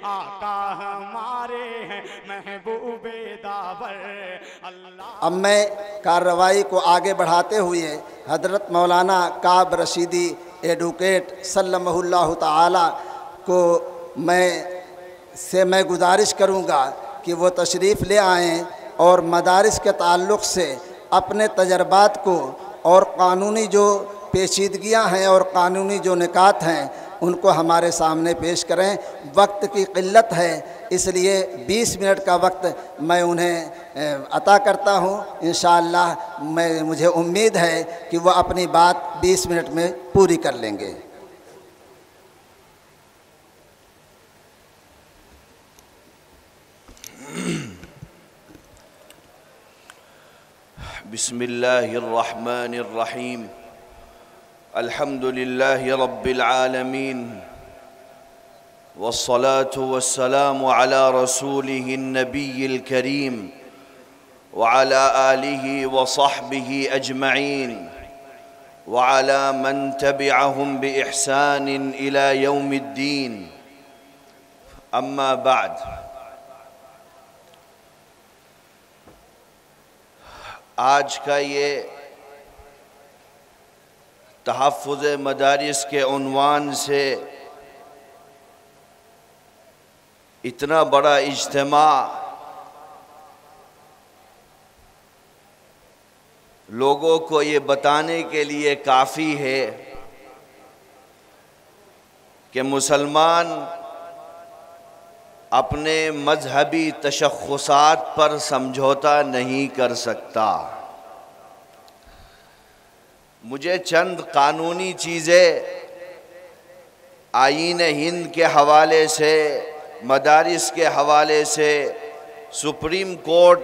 آقا ہمارے ہیں محبوب داور اللہ۔ اب میں کارروائی کو آگے بڑھاتے ہوئے حضرت مولانا کعب رشیدی ایڈوکیٹ سلمہ اللہ تعالی کو میں گزارش کروں گا کہ وہ تشریف لے آئیں اور مدارس کے تعلق سے اپنے تجربات کو اور قانونی جو پیچیدگیاں ہیں اور قانونی جو نکات ہیں ان کو ہمارے سامنے پیش کریں۔ وقت کی قلت ہے اس لیے 20 منٹ کا وقت میں انہیں عطا کرتا ہوں۔ انشاءاللہ مجھے امید ہے کہ وہ اپنی بات 20 منٹ میں پوری کر لیں گے۔ بسم اللہ الرحمن الرحیم الحمد للہ رب العالمین والصلاة والسلام على رسوله النبی الکریم وعلى آلہ وصحبہ اجمعین وعلى من تبعهم بإحسان إلى يوم الدین اما بعد۔ آج کا یہ تحفظ مدارس کے عنوان سے اتنا بڑا اجتماع لوگوں کو یہ بتانے کے لیے کافی ہے کہ مسلمان اپنے مذہبی تشخصات پر سمجھوتا نہیں کر سکتا۔ مجھے چند قانونی چیزیں آئین ہند کے حوالے سے، مدارس کے حوالے سے، سپریم کورٹ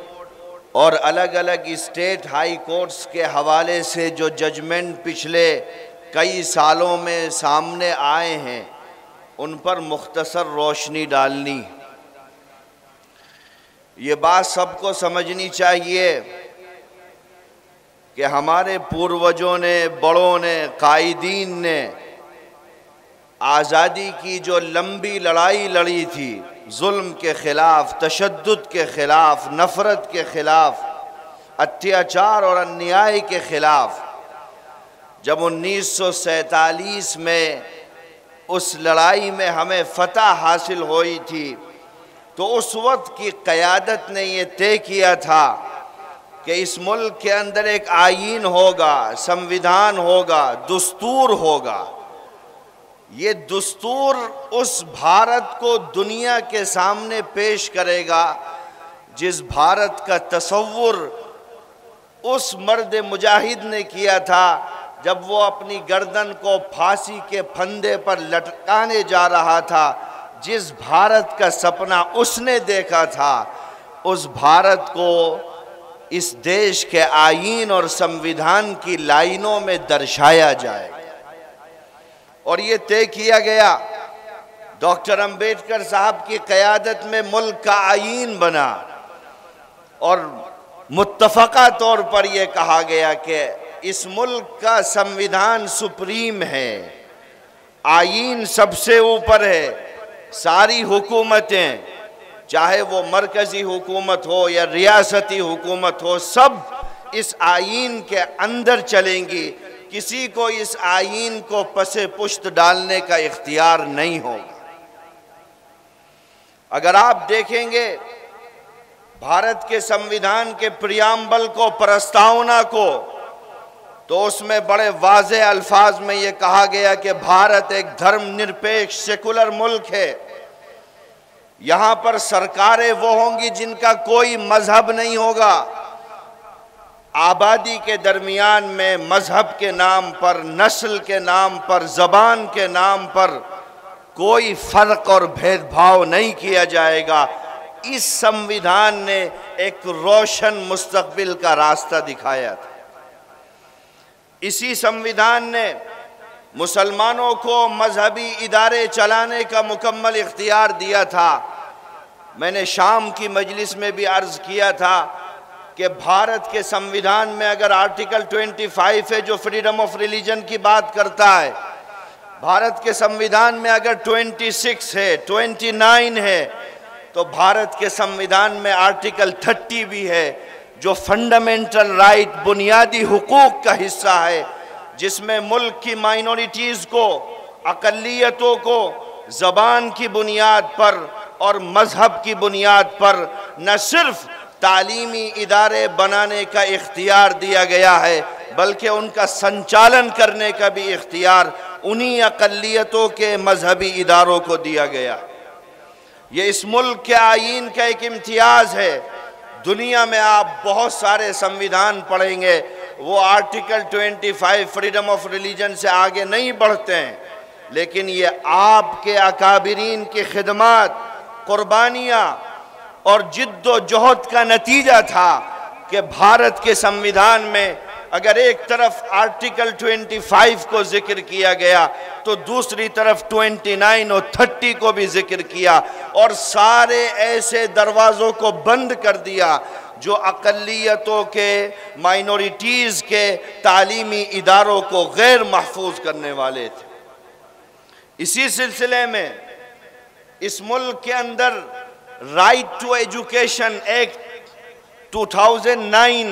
اور الگ الگ اسٹیٹ ہائی کورٹس کے حوالے سے جو ججمنٹ پچھلے کئی سالوں میں سامنے آئے ہیں ان پر مختصر روشنی ڈالنی۔ یہ بات سب کو سمجھنی چاہیے کہ ہمارے پوروجوں نے، بڑوں نے، قائدین نے آزادی کی جو لمبی لڑائی لڑی تھی، ظلم کے خلاف، تشدد کے خلاف، نفرت کے خلاف، اتیاچار اور انیائی کے خلاف، جب 1947 میں اس لڑائی میں ہمیں فتح حاصل ہوئی تھی تو اس وقت کی قیادت نے یہ طے کیا تھا کہ اس ملک کے اندر ایک آئین ہوگا، سمویدھان ہوگا، دستور ہوگا۔ یہ دستور اس بھارت کو دنیا کے سامنے پیش کرے گا جس بھارت کا تصور اس مرد مجاہد نے کیا تھا جب وہ اپنی گردن کو پھانسی کے پھندے پر لٹکانے جا رہا تھا۔ جس بھارت کا سپنا اس نے دیکھا تھا اس بھارت کو اس دیش کے آئین اور سمویدھان کی لائنوں میں درشایا جائے، اور یہ طے کیا گیا۔ ڈاکٹر امبیڈکر صاحب کی قیادت میں ملک کا آئین بنا اور متفقہ طور پر یہ کہا گیا کہ اس ملک کا سمویدھان سپریم ہے، آئین سب سے اوپر ہے، ساری حکومتیں چاہے وہ مرکزی حکومت ہو یا ریاستی حکومت ہو سب اس آئین کے اندر چلیں گی، کسی کو اس آئین کو پس پشت ڈالنے کا اختیار نہیں ہوگا۔ اگر آپ دیکھیں گے بھارت کے سمویدھان کے پریامبل کو، پرستاونا کو، تو اس میں بڑے واضح الفاظ میں یہ کہا گیا کہ بھارت ایک دھرم نرپیکش سیکولر ملک ہے، یہاں پر سرکاریں وہ ہوں گی جن کا کوئی مذہب نہیں ہوگا، آبادی کے درمیان میں مذہب کے نام پر، نسل کے نام پر، زبان کے نام پر کوئی فرق اور بھید بھاؤ نہیں کیا جائے گا۔ اس سمویدھان نے ایک روشن مستقبل کا راستہ دکھایا تھا۔ اسی سمویدھان نے مسلمانوں کو مذہبی ادارے چلانے کا مکمل اختیار دیا تھا۔ میں نے شام کی مجلس میں بھی عرض کیا تھا کہ بھارت کے سمویدھان میں اگر آرٹیکل 25 ہے جو فریڈم آف ریلیجن کی بات کرتا ہے، بھارت کے سمویدھان میں اگر 26 ہے، 29 ہے، تو بھارت کے سمویدھان میں آرٹیکل 30 بھی ہے، جو فنڈامنٹل رائٹ، بنیادی حقوق کا حصہ ہے، جس میں ملک کی مائنورٹیز کو، اقلیتوں کو زبان کی بنیاد پر اور مذہب کی بنیاد پر نہ صرف تعلیمی ادارے بنانے کا اختیار دیا گیا ہے، بلکہ ان کا سنچالن کرنے کا بھی اختیار انہی اقلیتوں کے مذہبی اداروں کو دیا گیا۔ یہ اس ملک کے آئین کا ایک امتیاز ہے۔ دنیا میں آپ بہت سارے سمویدھان پڑھیں گے، وہ آرٹیکل 25 فریڈم آف ریلیجن سے آگے نہیں بڑھتے ہیں، لیکن یہ آپ کے اکابرین کی خدمات، قربانیاں اور جد و جہد کا نتیجہ تھا کہ بھارت کے سمویدھان میں اگر ایک طرف آرٹیکل 25 کو ذکر کیا گیا تو دوسری طرف 29 اور 30 کو بھی ذکر کیا، اور سارے ایسے دروازوں کو بند کر دیا جو اقلیتوں کے، مائنورٹیز کے تعلیمی اداروں کو غیر محفوظ کرنے والے تھے۔ اسی سلسلے میں اس ملک کے اندر right to education act 2009،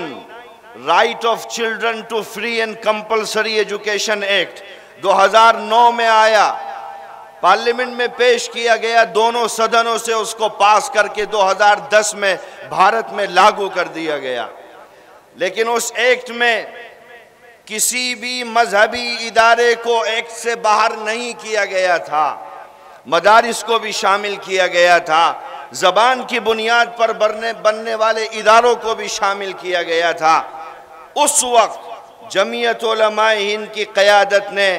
right of children to free and compulsory education act 2009 میں آیا، پارلیمنٹ میں پیش کیا گیا، دونوں صدنوں سے اس کو پاس کر کے 2010 میں بھارت میں لاگو کر دیا گیا۔ لیکن اس ایکٹ میں کسی بھی مذہبی ادارے کو ایکٹ سے باہر نہیں کیا گیا تھا، مدارس کو بھی شامل کیا گیا تھا، زبان کی بنیاد پر بننے والے اداروں کو بھی شامل کیا گیا تھا۔ اس وقت جمعیت علماء ہند کی قیادت نے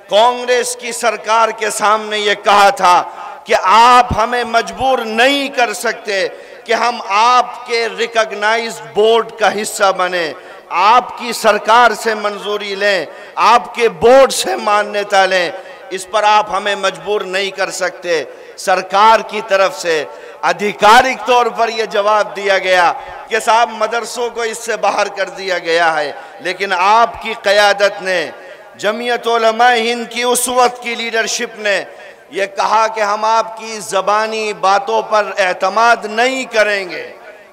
کانگریس کی سرکار کے سامنے یہ کہا تھا کہ آپ ہمیں مجبور نہیں کر سکتے کہ ہم آپ کے ریکگنائزڈ بورڈ کا حصہ بنیں، آپ کی سرکار سے منظوری لیں، آپ کے بورڈ سے مانیتا لیں، اس پر آپ ہمیں مجبور نہیں کر سکتے۔ سرکار کی طرف سے ادھیکارک طور پر یہ جواب دیا گیا کہ صاحب مدرسوں کو اس سے باہر کر دیا گیا ہے، لیکن آپ کی قیادت نے، جمعیت علماء ہند کی اس وقت کی لیڈرشپ نے یہ کہا کہ ہم آپ کی زبانی باتوں پر اعتماد نہیں کریں گے،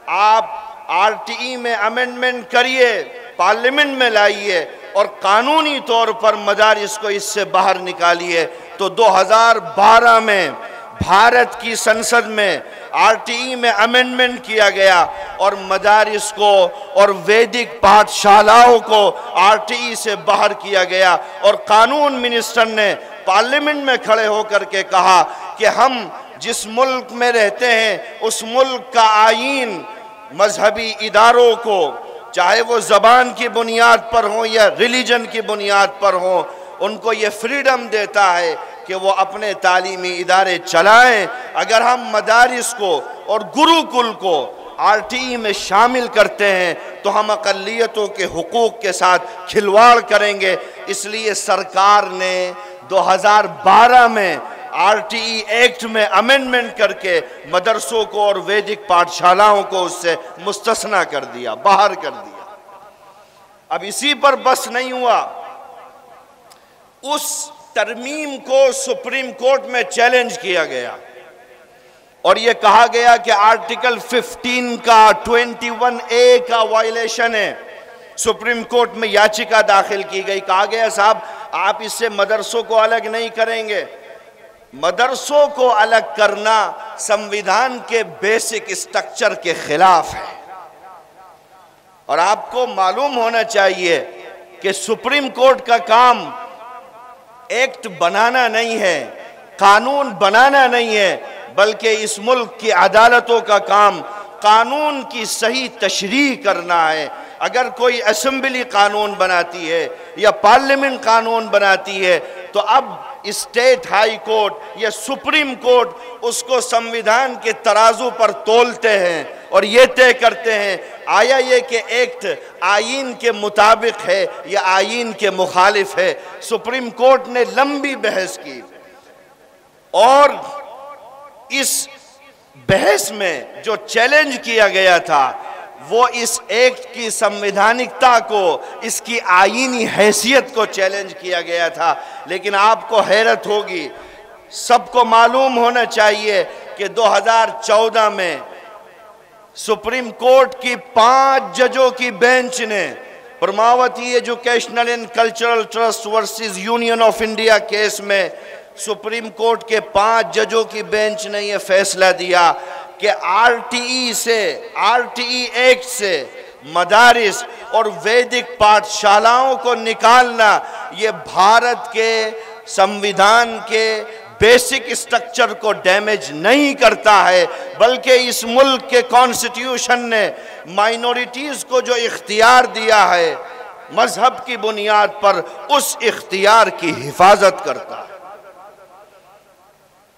آپ RTE میں امینڈمنٹ کریے، پارلیمنٹ میں لائیے اور قانونی طور پر مدارس کو اس سے باہر نکالیے۔ تو 2012 میں بھارت کی سنسد میں RTE میں امینڈمنٹ کیا گیا اور مدارس کو اور ویدک پاٹھشالاؤں کو RTE سے باہر کیا گیا، اور قانون منسٹر نے پارلیمنٹ میں کھڑے ہو کر کے کہا کہ ہم جس ملک میں رہتے ہیں اس ملک کا آئین مذہبی اداروں کو، چاہے وہ زبان کی بنیاد پر ہوں یا ریلیجن کی بنیاد پر ہوں، ان کو یہ فریڈم دیتا ہے کہ وہ اپنے تعلیمی ادارے چلائیں۔ اگر ہم مدارس کو اور گروکل کو RTE میں شامل کرتے ہیں تو ہم اقلیتوں کے حقوق کے ساتھ کھلواڑ کریں گے۔ اس لیے سرکار نے 2012 میں RTE ایکٹ میں امینڈمنٹ کر کے مدرسوں کو اور ویدک پاٹھشالاؤں کو اس سے مستثنی کر دیا، باہر کر دیا۔ اب اسی پر بس نہیں ہوا، اس ترمیم کو سپریم کورٹ میں چیلنج کیا گیا اور یہ کہا گیا کہ آرٹیکل 15 کا 21A کا وائلیشن ہے۔ سپریم کورٹ میں یاچکا داخل کی گئی، کہا گیا صاحب آپ اس سے مدرسوں کو الگ نہیں کریں گے۔ مدرسوں کو الگ کرنا سمویدھان کے بیسک اسٹرکچر کے خلاف ہے، اور آپ کو معلوم ہونا چاہیے کہ سپریم کورٹ کا کام ایکٹ بنانا نہیں ہے، قانون بنانا نہیں ہے، بلکہ اس ملک کی عدالتوں کا کام قانون کی صحیح تشریح کرنا ہے۔ اگر کوئی اسمبلی قانون بناتی ہے یا پارلیمنٹ قانون بناتی ہے تو اب اسٹیٹ ہائی کورٹ یا سپریم کورٹ اس کو سمویدھان کے ترازو پر تولتے ہیں اور یہ طے کرتے ہیں آیا یہ کہ ایکٹ آئین کے مطابق ہے یا آئین کے مخالف ہے۔ سپریم کورٹ نے لمبی بحث کی اور اس بحث میں جو چیلنج کیا گیا تھا وہ اس ایکٹ کی سنویدھانکتا کو، اس کی آئینی حیثیت کو چیلنج کیا گیا تھا۔ لیکن آپ کو حیرت ہوگی، سب کو معلوم ہونا چاہیے کہ 2014 میں سپریم کورٹ کی 5 ججوں کی بینچ نے Pramati educational and cultural trust versus union of India case میں سپریم کورٹ کے 5 ججوں کی بینچ نے یہ فیصلہ دیا کہ آر ٹی ای ایکٹ سے مدارس اور ویدک پاٹھشالاؤں کو نکالنا یہ بھارت کے سنویدھان کے بیسک اسٹرکچر کو ڈیمیج نہیں کرتا ہے، بلکہ اس ملک کے کانسٹیٹیوشن نے مائنورٹیز کو جو اختیار دیا ہے مذہب کی بنیاد پر، اس اختیار کی حفاظت کرتا ہے۔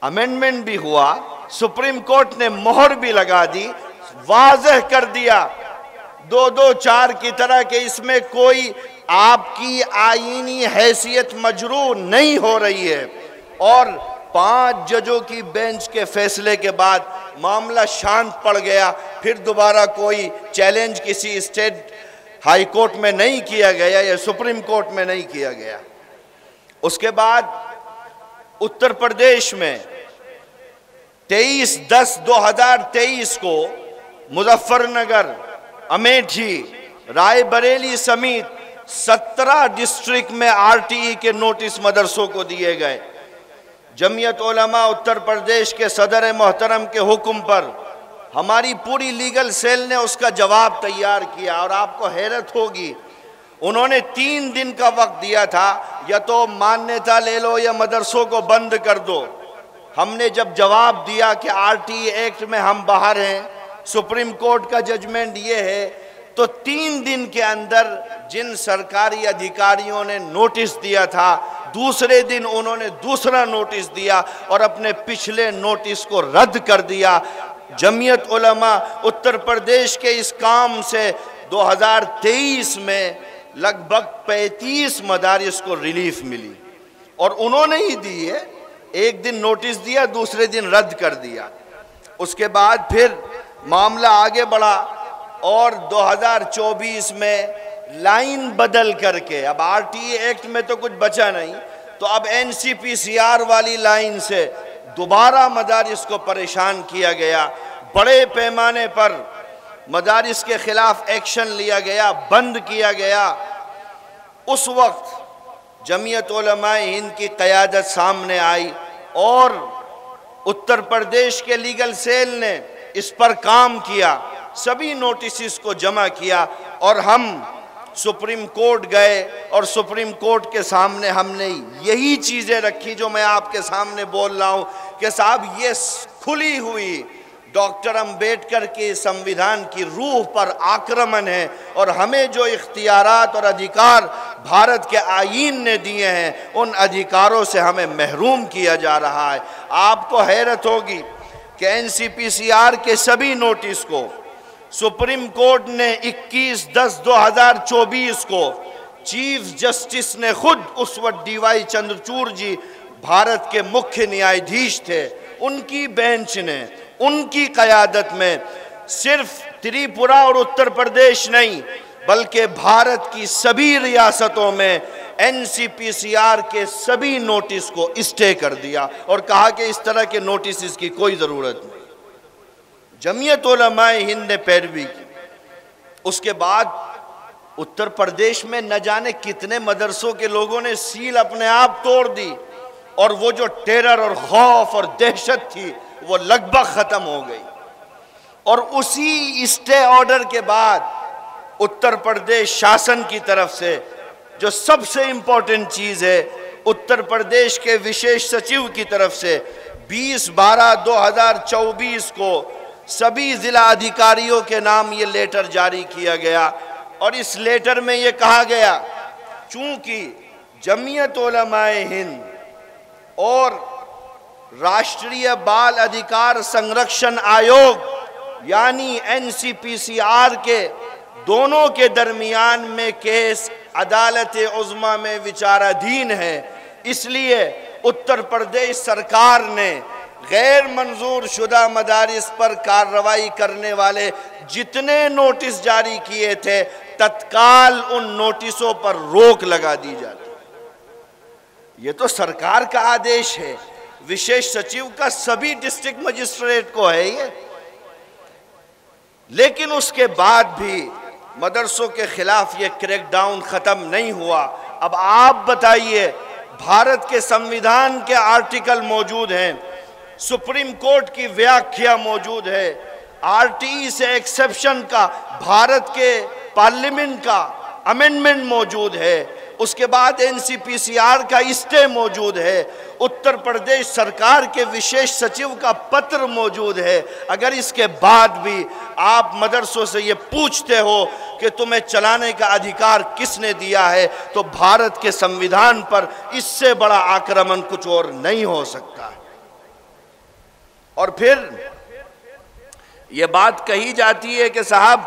امینڈمنٹ بھی ہوا، سپریم کورٹ نے مہر بھی لگا دی، واضح کر دیا 224 کی طرح کہ اس میں کوئی آپ کی آئینی حیثیت مجروح نہیں ہو رہی ہے۔ اور 5 ججوں کی بینچ کے فیصلے کے بعد معاملہ شانت پڑ گیا، پھر دوبارہ کوئی چیلنج کسی اسٹیٹ ہائی کورٹ میں نہیں کیا گیا یا سپریم کورٹ میں نہیں کیا گیا۔ اس کے بعد اتر پردیش میں 23/10/2023 کو مظفر نگر، امیٹھی، رائے بریلی سمیت 17 ڈسٹرکٹ میں آر ٹی ای کے نوٹس مدرسوں کو دیے گئے۔ جمعیت علماء اتر پردیش کے صدر محترم کے حکم پر ہماری پوری لیگل سیل نے اس کا جواب تیار کیا، اور آپ کو حیرت ہوگی انہوں نے 3 دن کا وقت دیا تھا، یا تو مانیتا لے لو یا مدرسوں کو بند کر دو۔ ہم نے جب جواب دیا کہ آر ٹی ای ایکٹ میں ہم باہر ہیں، سپریم کورٹ کا ججمنٹ یہ ہے، تو 3 دن کے اندر جن سرکاری ادھیکاریوں نے نوٹس دیا تھا، دوسرے دن انہوں نے دوسرا نوٹس دیا اور اپنے پچھلے نوٹس کو رد کر دیا۔ جمعیت علماء اتر پردیش کے اس کام سے 2023 میں لگ بھگ 35 مدارس کو ریلیف ملی، اور انہوں نے ہی دی ہے، ایک دن نوٹس دیا، دوسرے دن رد کر دیا۔ اس کے بعد پھر معاملہ آگے بڑھا، اور 2024 میں لائن بدل کر کے، اب آر ٹی ای ایکٹ میں تو کچھ بچا نہیں، تو اب این سی پی سی آر والی لائن سے دوبارہ مدارس کو پریشان کیا گیا، بڑے پیمانے پر مدارس کے خلاف ایکشن لیا گیا، بند کیا گیا۔ اس وقت جمعیت علماء ہند کی قیادت سامنے آئی، اور اتر پردیش کے لیگل سیل نے اس پر کام کیا، سبھی نوٹسز کو جمع کیا، اور ہم سپریم کورٹ گئے، اور سپریم کورٹ کے سامنے ہم نے یہی چیزیں رکھی جو میں آپ کے سامنے بول رہا ہوں کہ صاحب یہ کھلی ہوئی ڈاکٹر امبیڈکر کے سنویدھان کی روح پر آکرمن ہے، اور ہمیں جو اختیارات اور ادھیکار بھارت کے آئین نے دیے ہیں ان ادھیکاروں سے ہمیں محروم کیا جا رہا ہے۔ آپ کو حیرت ہوگی کہ این سی پی سی آر کے سبھی نوٹس کو سپریم کورٹ نے 21/10/2024 کو چیف جسٹس نے خود اس وقت ڈی وائی چندرچوڑ جی بھارت کے مکھیہ نیائیدھیش تھے، ان کی بینچ نے، ان کی قیادت میں صرف تریپورہ اور اتر پردیش نہیں بلکہ بھارت کی سبھی ریاستوں میں این سی پی سی آر کے سبھی نوٹس کو اسٹے کر دیا، اور کہا کہ اس طرح کے نوٹسز کی کوئی ضرورت نہیں۔ جمعیت علماء ہند نے پیروی کی۔ اس کے بعد اتر پردیش میں نہ جانے کتنے مدرسوں کے لوگوں نے سیل اپنے آپ توڑ دی، اور وہ جو ٹیرر اور خوف اور دہشت تھی وہ لگ بھگ ختم ہو گئی۔ اور اسی اسٹے آرڈر کے بعد اتر پردیش شاسن کی طرف سے جو سب سے امپورٹنٹ چیز ہے، اتر پردیش کے وشیش سچیو کی طرف سے 20/12/2024 کو سبھی ضلع ادھیکاریوں کے نام یہ لیٹر جاری کیا گیا، اور اس لیٹر میں یہ کہا گیا چونکہ جمعیت علماء ہند اور راشٹریہ بال ادھیکار سنرکشن آیوگ یعنی این سی پی سی آر کے دونوں کے درمیان میں کیس عدالت عظمیٰ میں وچارادھین ہے، اس لیے اتر پردیش سرکار نے غیر منظور شدہ مدارس پر کارروائی کرنے والے جتنے نوٹس جاری کیے تھے تتکال ان نوٹسوں پر روک لگا دی جاتی۔ یہ تو سرکار کا آدیش ہے، وشیش سچیو کا سبھی ڈسٹرکٹ مجسٹریٹ کو ہے یہ، لیکن اس کے بعد بھی مدرسوں کے خلاف یہ کریک ڈاؤن ختم نہیں ہوا۔ اب آپ بتائیے، بھارت کے سمویدھان کے آرٹیکل موجود ہیں، سپریم کورٹ کی ویاکھیا موجود ہے، آر ٹی ای سے ایکسیپشن کا بھارت کے پارلیمنٹ کا امینڈمنٹ موجود ہے، اس کے بعد این سی پی سی آر کا اسٹے موجود ہے، اتر پردیش سرکار کے وشیش سچیو کا پتر موجود ہے۔ اگر اس کے بعد بھی آپ مدرسوں سے یہ پوچھتے ہو کہ تمہیں چلانے کا ادھیکار کس نے دیا ہے، تو بھارت کے سمویدھان پر اس سے بڑا آکرمن کچھ اور نہیں ہو سکتا۔ اور پھر یہ بات کہی جاتی ہے کہ صاحب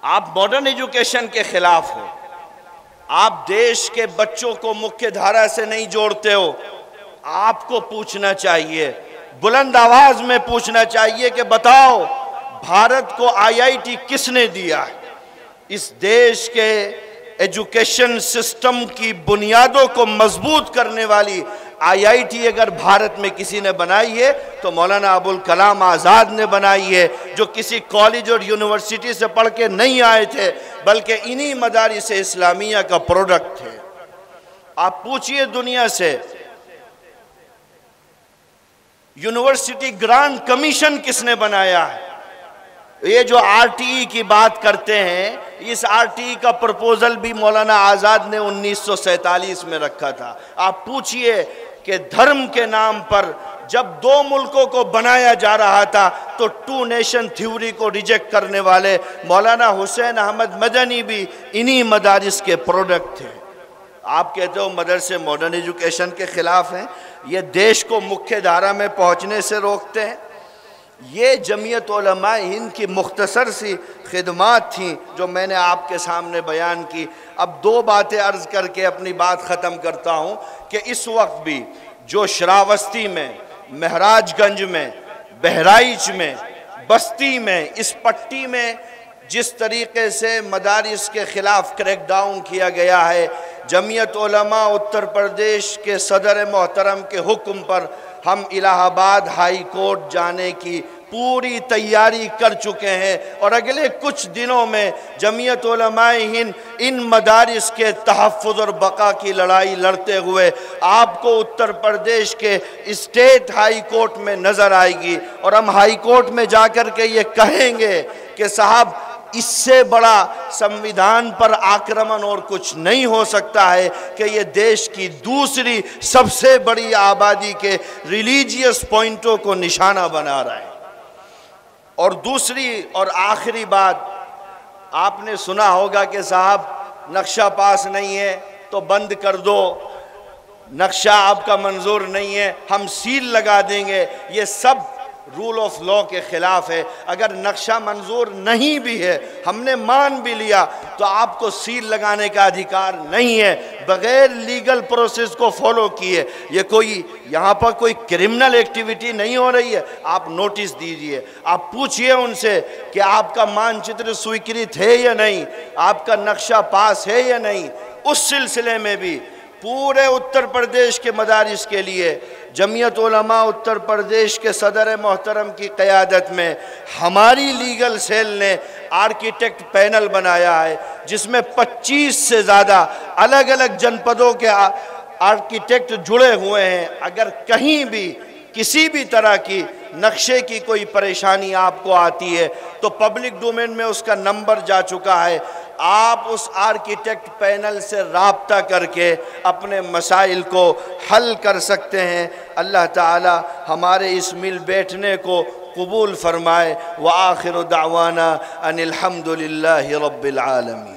آپ ماڈرن ایجوکیشن کے خلاف ہو، آپ دیش کے بچوں کو مکھیہ دھارا سے نہیں جوڑتے ہو۔ آپ کو پوچھنا چاہیے، بلند آواز میں پوچھنا چاہیے کہ بتاؤ بھارت کو آئی آئی ٹی کس نے دیا؟ اس دیش کے ایجوکیشن سسٹم کی بنیادوں کو مضبوط کرنے والی آئی آئی ٹی اگر بھارت میں کسی نے بنائی ہے تو مولانا ابوالکلام آزاد نے بنائی ہے، جو کسی کالج اور یونیورسٹی سے پڑھ کے نہیں آئے تھے بلکہ انہی مدارس اسلامیہ کا پروڈکٹ تھے۔ آپ پوچھئے دنیا سے، یونیورسٹی گرانٹ کمیشن کس نے بنایا ہے؟ یہ جو آر ٹی ای کی بات کرتے ہیں، اس آر ٹی ای کا پرپوزل بھی مولانا آزاد نے 1947 میں رکھا تھا۔ آپ پوچھئے کہ دھرم کے نام پر جب دو ملکوں کو بنایا جا رہا تھا تو ٹو نیشن تھیوری کو ریجیکٹ کرنے والے مولانا حسین احمد مدنی بھی انہی مدارس کے پروڈکٹ تھے۔ آپ کہتے ہو مدرسے ماڈرن ایجوکیشن کے خلاف ہیں، یہ دیش کو مکھیہ دھارا میں پہنچنے سے روکتے ہیں۔ یہ جمعیت علماء ہند کی مختصر سی خدمات تھیں جو میں نے آپ کے سامنے بیان کی۔ اب دو باتیں عرض کر کے اپنی بات ختم کرتا ہوں کہ اس وقت بھی جو شراوستی میں، مہراج گنج میں، بہرائچ میں، بستی میں، اس پٹی میں جس طریقے سے مدارس کے خلاف کریک ڈاؤن کیا گیا ہے، جمعیت علماء اتر پردیش کے صدر محترم کے حکم پر ہم الہ آباد ہائی کورٹ جانے کی پوری تیاری کر چکے ہیں، اور اگلے کچھ دنوں میں جمعیت علماء ہند ان مدارس کے تحفظ اور بقا کی لڑائی لڑتے ہوئے آپ کو اتر پردیش کے اسٹیٹ ہائی کورٹ میں نظر آئے گی، اور ہم ہائی کورٹ میں جا کر کے یہ کہیں گے کہ صاحب اس سے بڑا سمویدھان پر آکرمن اور کچھ نہیں ہو سکتا ہے کہ یہ دیش کی دوسری سب سے بڑی آبادی کے ریلیجیس پوائنٹوں کو نشانہ بنا رہا ہے۔ اور دوسری اور آخری بات، آپ نے سنا ہوگا کہ صاحب نقشہ پاس نہیں ہے تو بند کر دو، نقشہ آپ کا منظور نہیں ہے ہم سیل لگا دیں گے۔ یہ سب رول آف لا کے خلاف ہے۔ اگر نقشہ منظور نہیں بھی ہے، ہم نے مان بھی لیا، تو آپ کو سیل لگانے کا ادھیکار نہیں ہے بغیر لیگل پروسیس کو فالو کیے۔ یہ کوئی یہاں پر کوئی کرمنل ایکٹیویٹی نہیں ہو رہی ہے۔ آپ نوٹس دیجئے، آپ پوچھئے ان سے کہ آپ کا مان چتر سویکرت ہے یا نہیں، آپ کا نقشہ پاس ہے یا نہیں۔ اس سلسلے میں بھی پورے اتر پردیش کے مدارس کے لیے جمعیت علماء اتر پردیش کے صدر محترم کی قیادت میں ہماری لیگل سیل نے آرکیٹیکٹ پینل بنایا ہے، جس میں 25 سے زیادہ الگ الگ جنپدوں کے آرکیٹیکٹ جڑے ہوئے ہیں۔ اگر کہیں بھی کسی بھی طرح کی نقشے کی کوئی پریشانی آپ کو آتی ہے تو پبلک ڈومین میں اس کا نمبر جا چکا ہے، آپ اس آرکیٹیکٹ پینل سے رابطہ کر کے اپنے مسائل کو حل کر سکتے ہیں۔ اللہ تعالی ہمارے اس مل بیٹھنے کو قبول فرمائے۔ وآخر دعوانا ان الحمد للہ رب العالمین۔